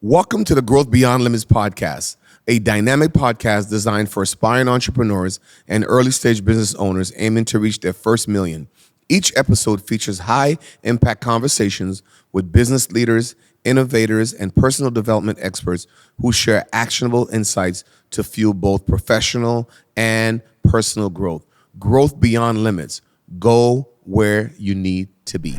Welcome to the Growth Beyond Limits podcast, a dynamic podcast designed for aspiring entrepreneurs and early-stage business owners aiming to reach their first million. Each episode features high-impact conversations with business leaders, innovators, and personal development experts who share actionable insights to fuel both professional and personal growth. Growth Beyond Limits. Go where you need to be.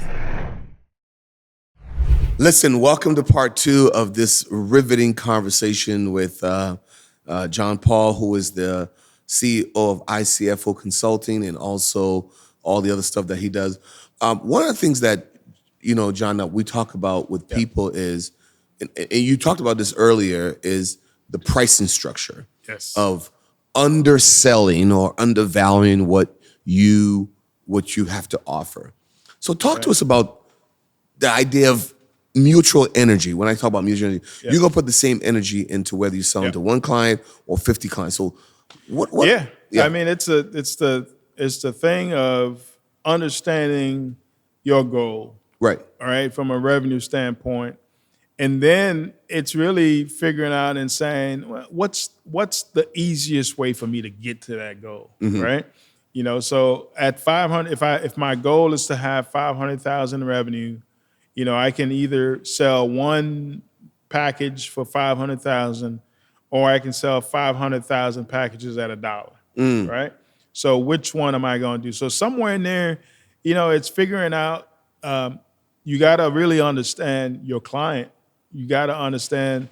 Listen, welcome to part 2 of this riveting conversation with John Paul, who is the CEO of ICFO Consulting and also all the other stuff that he does. One of the things that, John, that we talk about with people is, and you talked about this earlier, is the pricing structure of underselling or undervaluing what you have to offer. So talk to us about the idea of mutual energy. When I talk about mutual energy, you're gonna put the same energy into whether you're selling to one client or 50 clients. So what? Yeah. I mean, it's the thing of understanding your goal, right? All right, from a revenue standpoint, and then it's really figuring out and saying, well, what's the easiest way for me to get to that goal, right? So at 500, if my goal is to have 500,000 revenue, I can either sell one package for 500,000, or I can sell 500,000 packages at $1, right? So which one am I going to do? So somewhere in there, it's figuring out. You got to really understand your client. You got to understand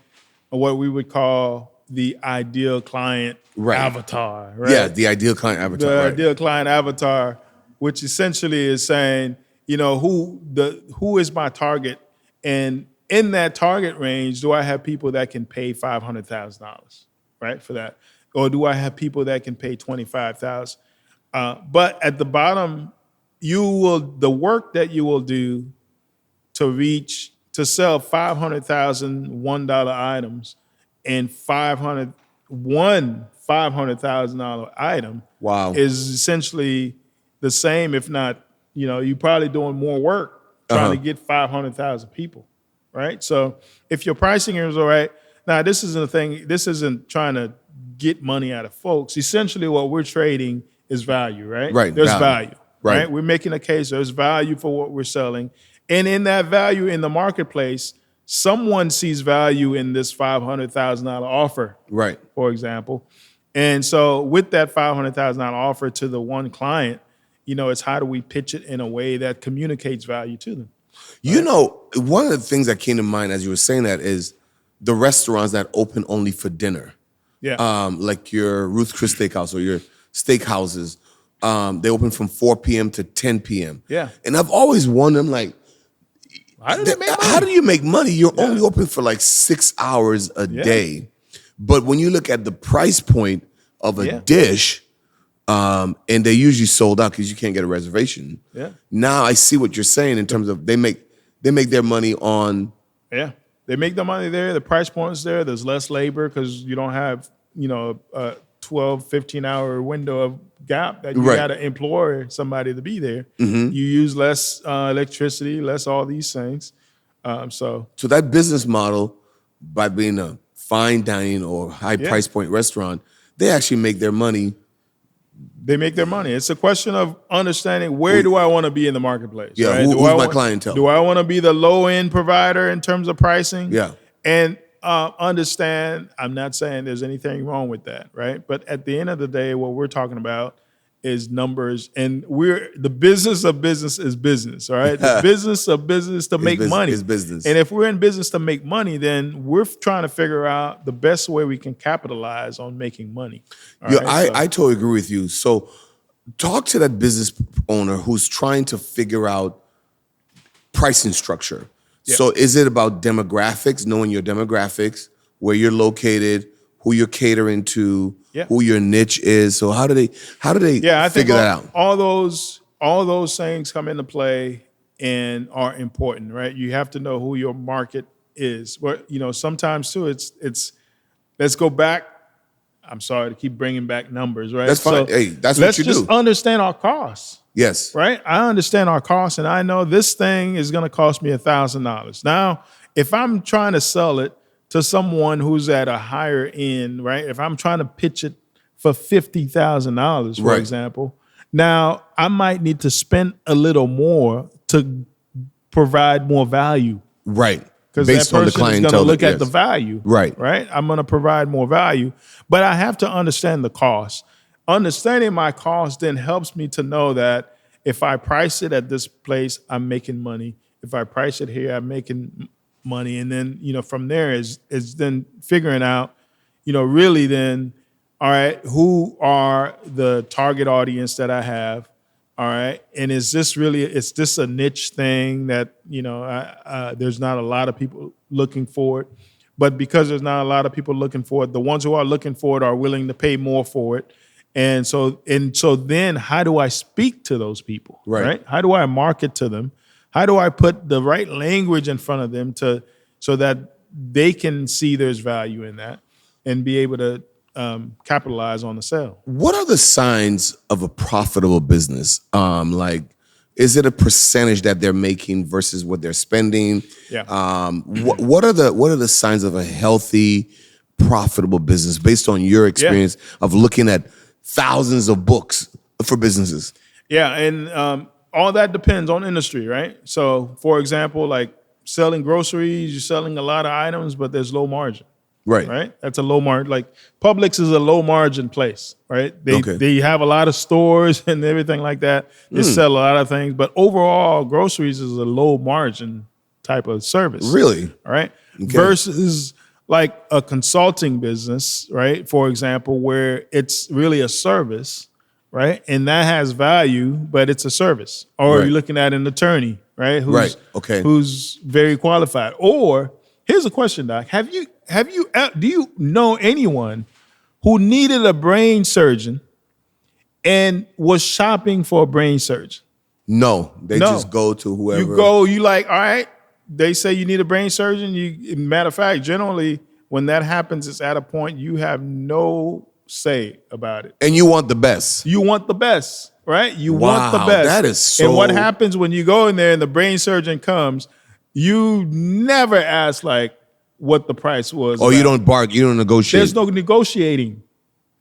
what we would call the ideal client avatar, right? Yeah, the ideal client avatar. The ideal client avatar, which essentially is saying, who is my target, and in that target range, do I have people that can pay $500,000, right, for that, or do I have people that can pay $25,000? But at the bottom, the work that you will do to sell 500,000 $1 items and $500,000 item, is essentially the same, if not. You're probably doing more work trying to get 500,000 people, right? So if your pricing is all right, now this isn't a thing. This isn't trying to get money out of folks. Essentially, what we're trading is value, right? Right. There's value, right? We're making a case. There's value for what we're selling, and in that value in the marketplace, someone sees value in this $500,000 offer, right? For example, and so with that $500,000 offer to the one client, it's how do we pitch it in a way that communicates value to them. Right? One of the things that came to mind as you were saying that is the restaurants that open only for dinner. Yeah. Like your Ruth Chris Steakhouse or your steakhouses. They open from 4 p.m. to 10 p.m. Yeah. And I've always wondered, how do you make money? You're only open for 6 hours a day. But when you look at the price point of a dish, and they usually sold out because you can't get a reservation. Yeah. Now I see what you're saying in terms of they make their money on. Yeah, they make the money there. The price point is there. There's less labor because you don't have a 12, 15-hour window of gap that you got to employ somebody to be there. You use less electricity, less all these things. So that business model, by being a fine dining or high price point restaurant, they actually make their money. They make their money. It's a question of understanding where do I want to be in the marketplace. Yeah, right? who's my clientele? Do I want to be the low-end provider in terms of pricing? Yeah. And understand, I'm not saying there's anything wrong with that, right? But at the end of the day, what we're talking about is numbers, and the business of business is business, all right? The business of business to make money is business. And if we're in business to make money, then we're trying to figure out the best way we can capitalize on making money. I totally agree with you. So talk to that business owner who's trying to figure out pricing structure. Yeah. So is it about demographics, knowing your demographics, where you're located, who you're catering to, who your niche is? So how do they figure that out? All those things come into play and are important, right? You have to know who your market is. But sometimes too, it's let's go back. I'm sorry to keep bringing back numbers, right? That's fine. So that's what you do. Let's just understand our costs. Yes. Right? I understand our costs, and I know this thing is going to cost me $1,000. Now, if I'm trying to sell it to someone who's at a higher end, right? If I'm trying to pitch it for $50,000, for Right. example, now I might need to spend a little more to provide more value. Right. Because that Based on the person is going to clientele. look at yes. the value. Right. Right. I'm going to provide more value, but I have to understand the cost. Understanding my cost then helps me to know that if I price it at this place, I'm making money. If I price it here, I'm making money. And then, from there is then figuring out, really then, all right, who are the target audience that I have? All right. And is this a niche thing that, there's not a lot of people looking for it, but because there's not a lot of people looking for it, the ones who are looking for it are willing to pay more for it. And so then how do I speak to those people? Right. How do I market to them? How do I put the right language in front of them so that they can see there's value in that and be able to capitalize on the sale? What are the signs of a profitable business? Is it a percentage that they're making versus what they're spending? Yeah. What are the signs of a healthy, profitable business based on your experience of looking at thousands of books for businesses? Yeah, and all that depends on industry, right? So, for example, like selling groceries, you're selling a lot of items, but there's low margin. Right. That's a low margin. Like Publix is a low margin place, right? They have a lot of stores and everything like that. They sell a lot of things, but overall, groceries is a low margin type of service. Really? All right. Okay. Versus like a consulting business, right? For example, where it's really a service, right? And that has value, but it's a service. Or you're looking at an attorney, right? Who's very qualified. Or here's a question, Doc. Do you know anyone who needed a brain surgeon and was shopping for a brain surgeon? No, they just go to whoever. You like, all right, they say you need a brain surgeon. Matter of fact, generally when that happens, it's at a point you have no say about it. And you want the best. You want the best, right? You want the best. That is so. And what happens when you go in there and the brain surgeon comes, you never ask like, what the price was. You don't bark, you don't negotiate. There's no negotiating,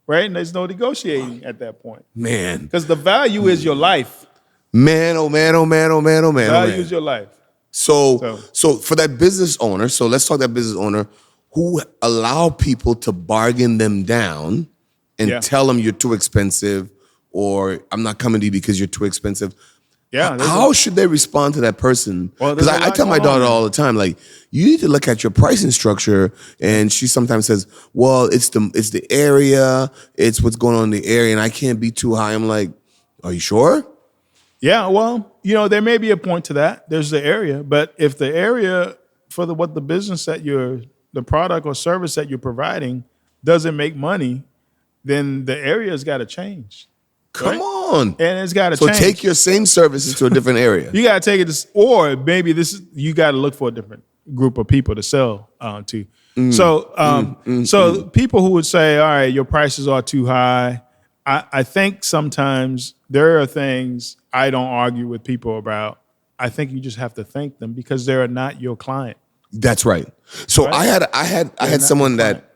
right? And there's no negotiating at that point. Man. Because the value is your life. Man, oh man, oh man, oh man, oh man. Value is your life. So for that business owner, so let's talk that business owner who allow people to bargain them down and tell them you're too expensive or I'm not coming to you because you're too expensive. Yeah. How should they respond to that person? Because I tell my daughter all the time, like, you need to look at your pricing structure. And she sometimes says, well, it's the area, it's what's going on in the area, and I can't be too high. I'm like, are you sure? Yeah, well, there may be a point to that. There's the area, but if the area for the business that the product or service that you're providing doesn't make money, then the area's got to change. Come on. And it's got to change. So take your same services to a different area. You got to take it, or maybe you got to look for a different group of people to sell to. So people who would say, all right, your prices are too high. I think sometimes there are things I don't argue with people about. I think you just have to thank them because they're not your client. That's right. So right? I had someone that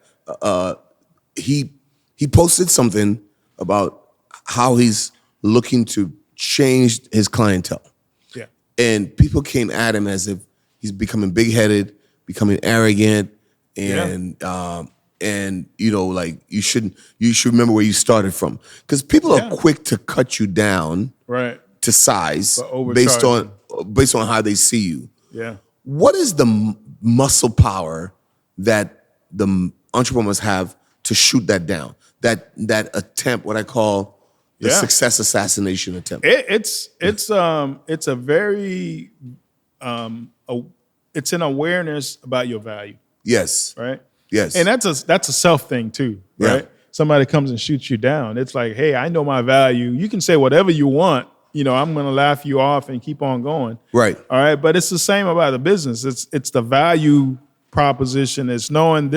he posted something about how he's looking to change his clientele. Yeah. And people came at him as if he's becoming big-headed, becoming arrogant, and like you should remember where you started from. Because people are quick to cut you down to size based on how they see you. Yeah. What is the muscle power that the entrepreneur must have to shoot that down? That attempt, what I call the success assassination attempt. It's a very it's an awareness about your value. Yes. Right. Yes. And that's a self thing too, right? Yeah. Somebody comes and shoots you down. It's like, hey, I know my value. You can say whatever you want. I'm going to laugh you off and keep on going. Right. All right. But it's the same about the business. It's the value proposition. It's knowing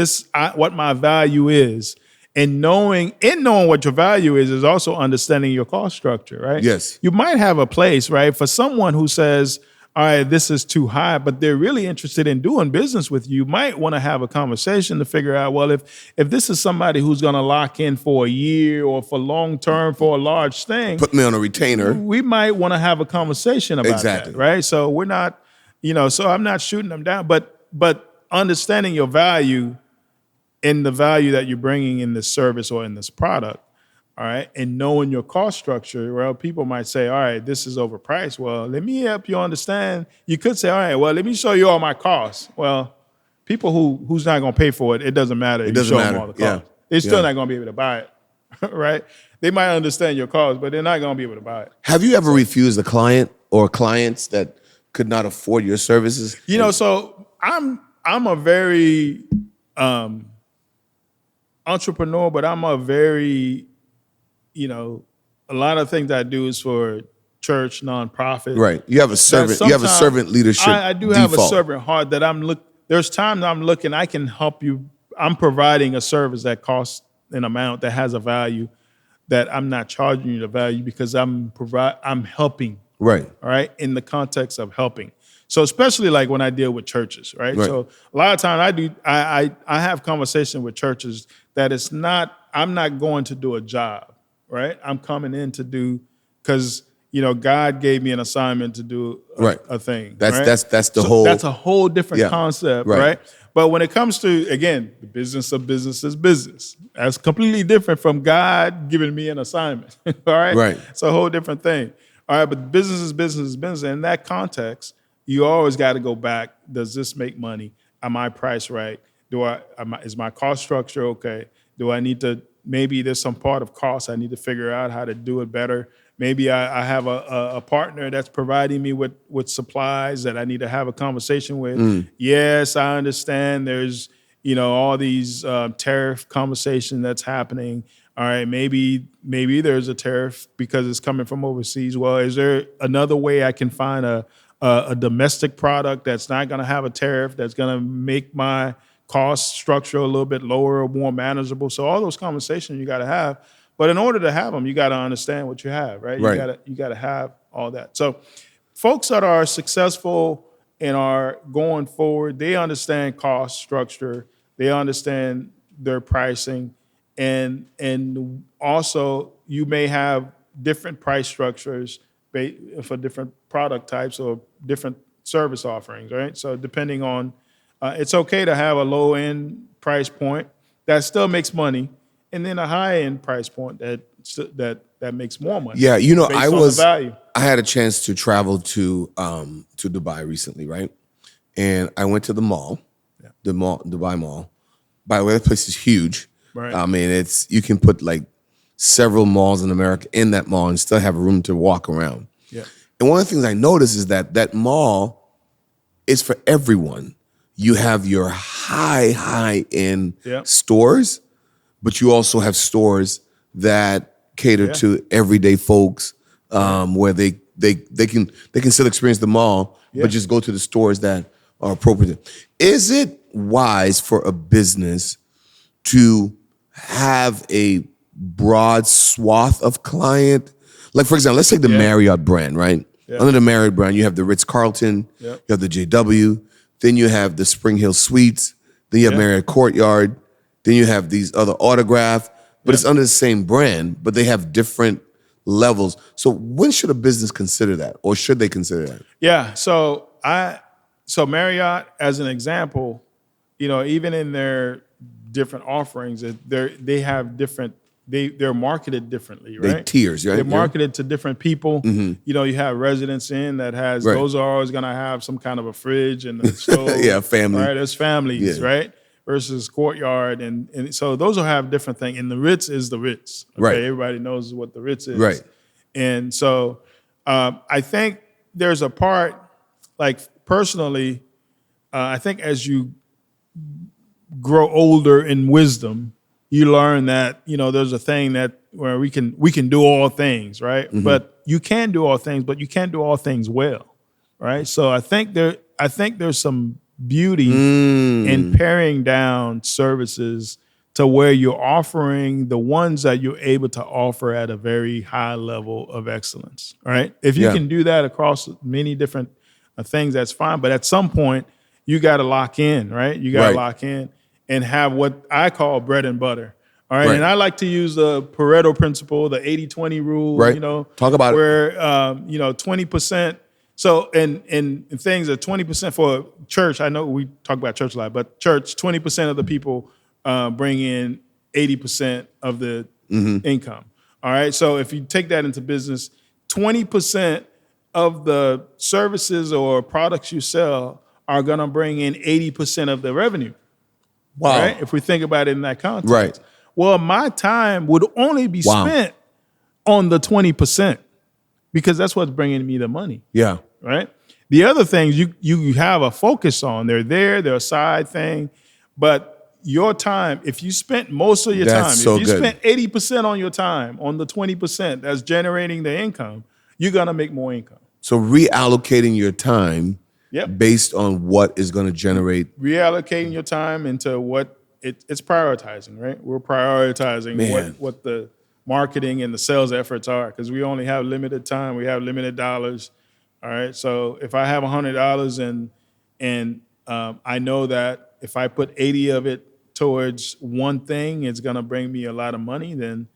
what my value is. And knowing what your value is also understanding your cost structure, right? Yes. You might have a place, right? For someone who says, all right, this is too high, but they're really interested in doing business with you, might want to have a conversation to figure out, well, if this is somebody who's going to lock in for a year or for long term for a large thing, Put me on a retainer. we might want to have a conversation about Exactly. that, right? So we're not, so I'm not shooting them down, but understanding your value and the value that you're bringing in this service or in this product, all right, and knowing your cost structure. Well, people might say, all right, this is overpriced. Well, let me help you understand. You could say, all right, well, let me show you all my costs. Well, people who's not going to pay for it, it doesn't matter. It doesn't you show matter. them all the costs. They're still not going to be able to buy it, right? They might understand your costs, but they're not going to be able to buy it. Have you ever refused a client or clients that could not afford your services? So I'm a very entrepreneur, but I'm a very, a lot of things I do is for church, nonprofit. Right. You have a servant. You have a servant leadership. I do have a servant heart that there's times I'm looking, I can help you. I'm providing a service that costs an amount that has a value that I'm not charging you the value because I'm helping. Right. All right. In the context of helping. So especially like when I deal with churches, right? So a lot of times I have conversation with churches that I'm not going to do a job, right? I'm coming in to do, because God gave me an assignment to do a thing. That's that's a whole different concept, right? But when it comes to, again, the business of business is business. That's completely different from God giving me an assignment. All right? Right. It's a whole different thing. All right, but business is business is business. In that context, you always got to go back. Does this make money? Am I priced right? Is my cost structure okay? Do I need to, maybe there's some part of cost I need to figure out how to do it better. Maybe I have a partner that's providing me with supplies that I need to have a conversation with. Yes, I understand there's, all these tariff conversation that's happening. All right, maybe there's a tariff because it's coming from overseas. Well, is there another way I can find a domestic product that's not going to have a tariff, that's going to make my cost structure a little bit lower or more manageable? So all those conversations you got to have. But in order to have them, you got to understand what you have, right? You got to have all that. So folks that are successful and are going forward, they understand cost structure, they understand their pricing, and also you may have different price structures for different product types or different service offerings, right? So depending on, it's okay to have a low end price point that still makes money, and then a high end price point that makes more money. Yeah, I had a chance to travel to Dubai recently, right? And I went to the mall, Dubai Mall. By the way, that place is huge. Right. I mean, you can put like several malls in America in that mall and still have room to walk around. Yeah. And one of the things I noticed is that mall is for everyone. You have your high end stores, but you also have stores that cater to everyday folks, where they can still experience the mall, but just go to the stores that are appropriate. Is it wise for a business to have a broad swath of client? Like, for example, let's take the Marriott brand, right? Yeah. Under the Marriott brand, you have the Ritz-Carlton, you have the JW, then you have the Spring Hill Suites, then you have Marriott Courtyard, then you have these other Autograph, but it's under the same brand, but they have different levels. So when should a business consider that, or should they consider that? Yeah, so Marriott, as an example, even in their different offerings, they have different. They're marketed differently, right? They tiers, right? They're marketed to different people. Mm-hmm. You have Residence Inn that has those are always going to have some kind of a fridge and a stove. Family. Right, there's families, right? Versus Courtyard, and so those will have different things. And the Ritz is the Ritz, okay? Right? Everybody knows what the Ritz is, right? And so I think there's a part, like personally, I think as you grow older in wisdom, you learn that there's a thing that where we can do all things, right? Mm-hmm. But you can do all things, but you can't do all things well, right? So I think there's some beauty in paring down services to where you're offering the ones that you're able to offer at a very high level of excellence, right? If you can do that across many different things, that's fine. But at some point, you got to lock in, right? You got to Right. lock in and have what I call bread and butter. All right. Right. And I like to use the Pareto principle, the 80-20 rule, Right. Talk about it. where, 20%. So, and things are 20% for church. I know we talk about church a lot, but church, 20% of the people bring in 80% of the income. All right. So if you take that into business, 20% of the services or products you sell are going to bring in 80% of the revenue. Wow. Right? If we think about it in that context. Right. Well, my time would only be Wow. spent on the 20% because that's what's bringing me the money. Yeah. Right? The other things you have a focus on. They're a side thing, but your time, if you spent most of your That's time, so if you good. spent 80% on your time on the 20% that's generating the income, you're gonna make more income. So reallocating your time Yep. based on what is going to generate. Reallocating your time into what it's prioritizing, right? We're prioritizing Man. what the marketing and the sales efforts are because we only have limited time. We have limited dollars. All right. So if I have $100 and I know that if I put 80 of it towards one thing, it's going to bring me a lot of money, then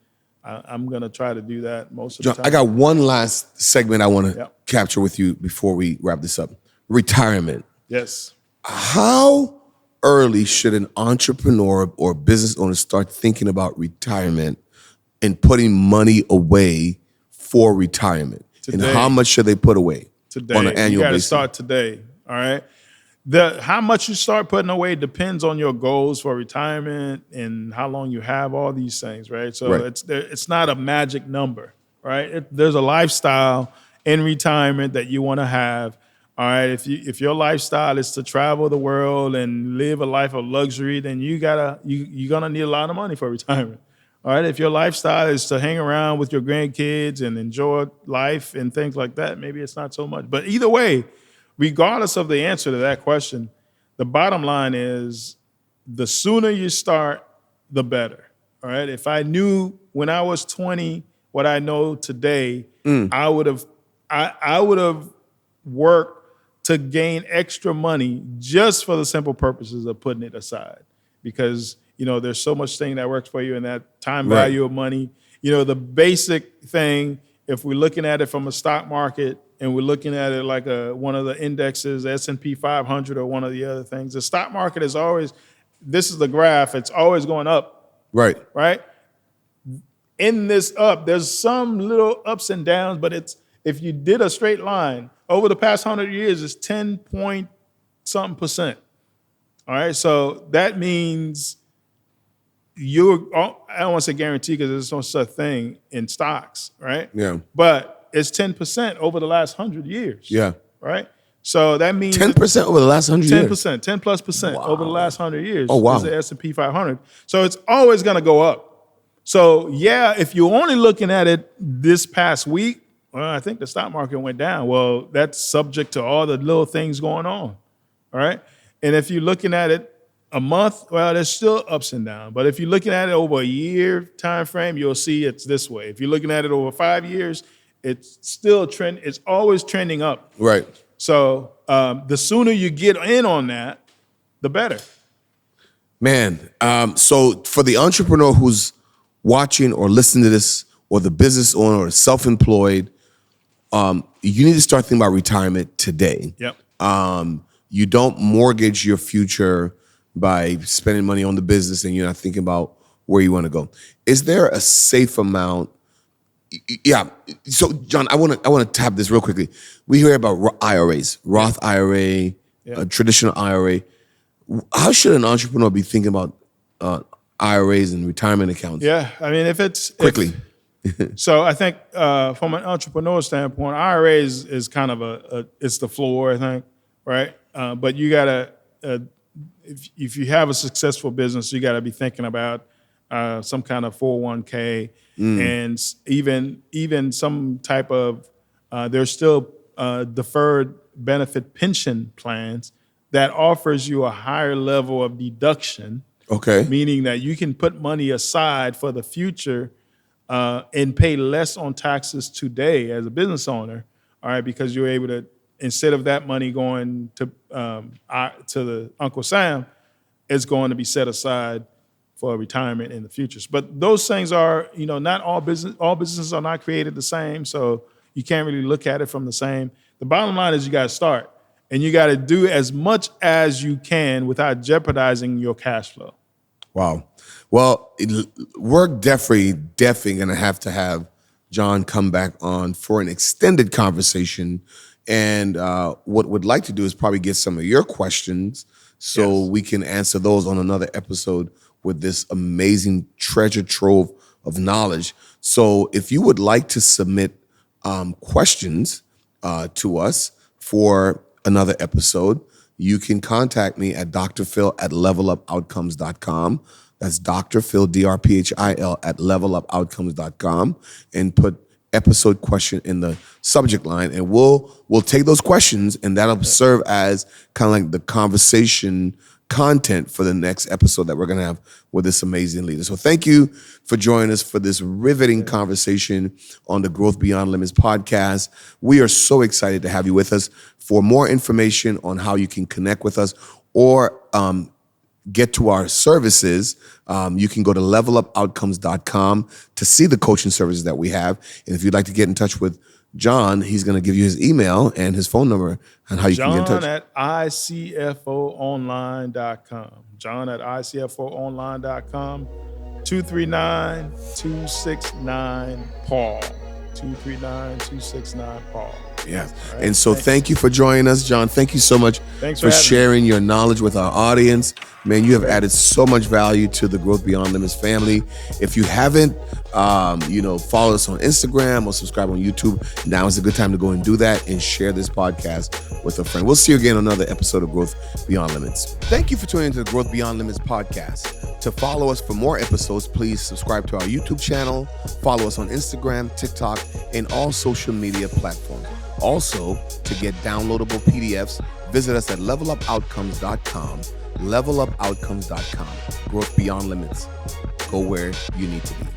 I'm going to try to do that most of the John, time. I got one last segment I want to Yep. capture with you before we wrap this up. Retirement. Yes. How early should an entrepreneur or business owner start thinking about retirement and putting money away for retirement? Today. And how much should they put away Today. on an annual You got to basis? start today. All right. How much you start putting away depends on your goals for retirement and how long you have, all these things, right? So Right. it's not a magic number, right? There's a lifestyle in retirement that you want to have. All right. If your lifestyle is to travel the world and live a life of luxury, then you're gonna need a lot of money for retirement. All right. If your lifestyle is to hang around with your grandkids and enjoy life and things like that, maybe it's not so much. But either way, regardless of the answer to that question, the bottom line is the sooner you start, the better. All right. If I knew when I was 20 what I know today, I would have worked to gain extra money just for the simple purposes of putting it aside. Because, there's so much thing that works for you and that time Right. value of money. The basic thing, if we're looking at it from a stock market and we're looking at it like one of the indexes, S&P 500 or one of the other things, the stock market is always, this is the graph, it's always going up, Right. right? In this up, there's some little ups and downs, but if you did a straight line, over the past 100 years, it's 10 point something percent. All right, so that means I don't want to say guarantee because there's no such thing in stocks, right? Yeah. But it's 10% over the last 100 years. Yeah. Right? So that means 10% over the last 100 years. 10%, 10 plus percent over the last 100 years. Oh, wow. Is the S&P 500. So it's always going to go up. So yeah, if you're only looking at it this past week, well, I think the stock market went down. Well, that's subject to all the little things going on. All right. And if you're looking at it a month, well, there's still ups and downs. But if you're looking at it over a year time frame, you'll see it's this way. If you're looking at it over 5 years, it's still it's always trending up. Right. So the sooner you get in on that, the better. Man, so for the entrepreneur who's watching or listening to this, or the business owner or self-employed, you need to start thinking about retirement today. Yep. You don't mortgage your future by spending money on the business and you're not thinking about where you want to go. Is there a safe amount? Yeah. So, John, I want to tap this real quickly. We hear about IRAs, Roth IRA, a traditional IRA. How should an entrepreneur be thinking about IRAs and retirement accounts? Yeah. I mean, Quickly. So I think from an entrepreneur standpoint, IRA is kind of it's the floor, I think, right? But you gotta, if you have a successful business, you gotta be thinking about some kind of 401k and even some type of. There's still deferred benefit pension plans that offers you a higher level of deduction. Okay. Meaning that you can put money aside for the future and pay less on taxes today as a business owner, all right, because you're able to instead of that money going to the Uncle Sam, it's going to be set aside for retirement in the future. But those things are, not all businesses are not created the same, so you can't really look at it from the same. The bottom line is you got to start, and you got to do as much as you can without jeopardizing your cash flow. Wow. Well, we're definitely going to have John come back on for an extended conversation. And what we'd like to do is probably get some of your questions so we can answer those on another episode with this amazing treasure trove of knowledge. So if you would like to submit questions to us for another episode, you can contact me at Dr.Phil at levelupoutcomes.com. That's Dr.Phil, DRPHIL at levelupoutcomes.com, and put episode question in the subject line, and we'll take those questions, and that'll serve as kind of like the conversation content for the next episode that we're going to have with this amazing leader. So thank you for joining us for this riveting conversation on the Growth Beyond Limits podcast. We are so excited to have you with us. For more information on how you can connect with us or get to our services, you can go to levelupoutcomes.com to see the coaching services that we have. And if you'd like to get in touch with John, he's going to give you his email and his phone number and how you can get in touch. John at icfoonline.com. John at icfoonline.com. 239-269-PAUL. 239-269-PAUL. Yeah. Right. And so thank you for joining us, John. Thank you so much for sharing your knowledge with our audience. Man, you have added so much value to the Growth Beyond Limits family. If you haven't, follow us on Instagram or subscribe on YouTube, now is a good time to go and do that and share this podcast with a friend. We'll see you again on another episode of Growth Beyond Limits. Thank you for tuning into the Growth Beyond Limits podcast. To follow us for more episodes, please subscribe to our YouTube channel, follow us on Instagram, TikTok, and all social media platforms. Also, to get downloadable PDFs, visit us at levelupoutcomes.com. levelupoutcomes.com. Growth Beyond Limits. Go where you need to be.